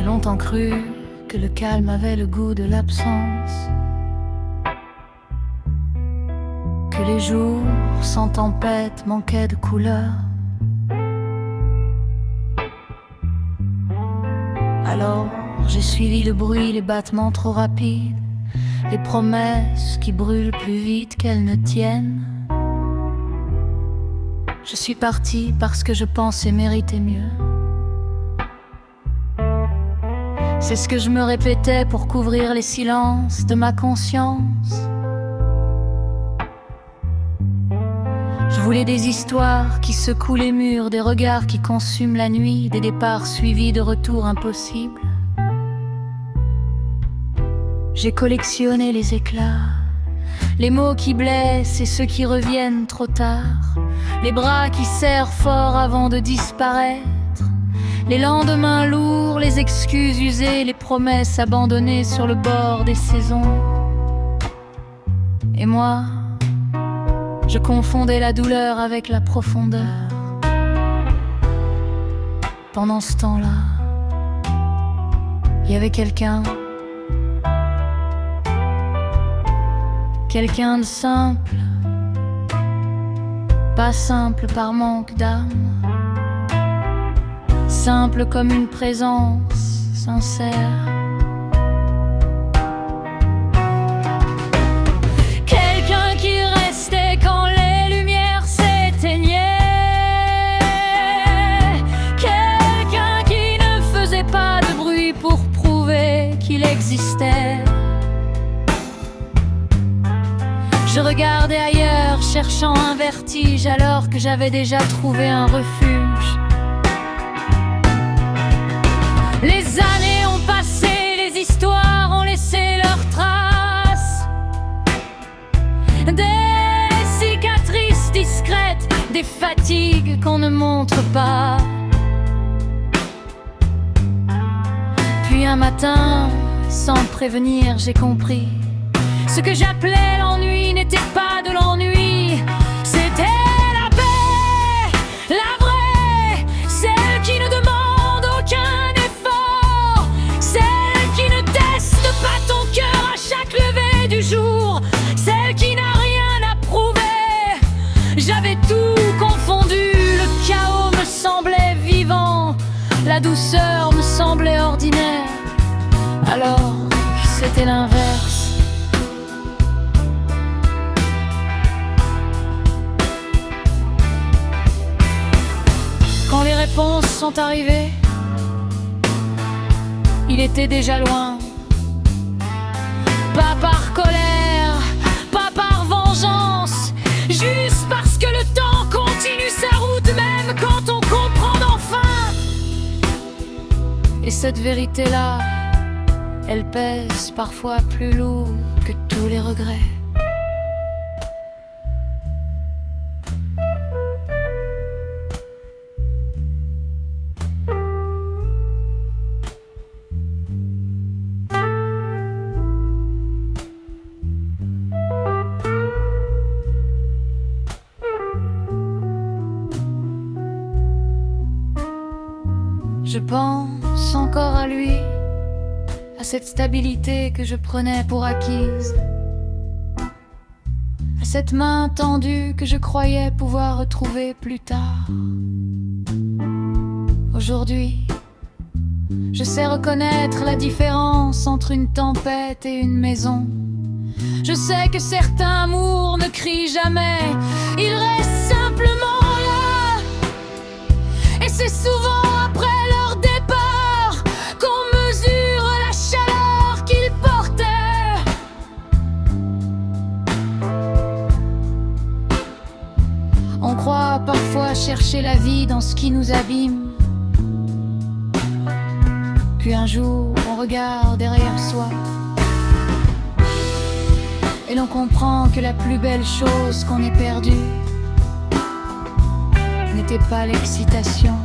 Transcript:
J'ai longtemps cru que le calme avait le goût de l'absence, que les jours sans tempête manquaient de couleur. Alors j'ai suivi le bruit, les battements trop rapides, les promesses qui brûlent plus vite qu'elles ne tiennent. Je suis partie parce que je pensais mériter mieux. C'est ce que je me répétais pour couvrir les silences de ma conscience. Je voulais des histoires qui secouent les murs, des regards qui consument la nuit, des départs suivis de retours impossibles. J'ai collectionné les éclats, les mots qui blessent et ceux qui reviennent trop tard, les bras qui serrent fort avant de disparaître, les lendemains lourds, les excuses usées, les promesses abandonnées sur le bord des saisons. Et moi, je confondais la douleur avec la profondeur. Pendant ce temps-là, il y avait quelqu'un de simple, pas simple par manque d'âme, simple comme une présence sincère. Quelqu'un qui restait quand les lumières s'éteignaient, quelqu'un qui ne faisait pas de bruit pour prouver qu'il existait. Je regardais ailleurs, cherchant un vertige, alors que j'avais déjà trouvé un refuge. Les années ont passé, les histoires ont laissé leurs traces, des cicatrices discrètes, des fatigues qu'on ne montre pas. Puis un matin, sans prévenir, j'ai compris. Ce que j'appelais l'ennui n'était pas de l'ennui, c'était la paix, la vraie, celle qui ne demande aucun effort, celle qui ne teste pas ton cœur à chaque lever du jour, celle qui n'a rien à prouver. J'avais tout confondu, le chaos me semblait vivant, la douceur me semblait ordinaire, alors c'était l'inverse. Quand les réponses sont arrivées, il était déjà loin. Pas par colère, pas par vengeance, juste parce que le temps continue sa route même quand on comprend enfin. Et cette vérité-là, elle pèse parfois plus lourd que tous les regrets. Je pense encore à lui, à cette stabilité que je prenais pour acquise, à cette main tendue que je croyais pouvoir retrouver plus tard. Aujourd'hui, je sais reconnaître la différence entre une tempête et une maison. Je sais que certains amours ne crient jamais, ils restent simplement là. Et c'est souvent après leur départ qu'on mesure la chaleur qu'ils portaient. On croit parfois chercher la vie dans ce qui nous abîme, puis un jour on regarde derrière soi et l'on comprend que la plus belle chose qu'on ait perdue n'était pas l'excitation,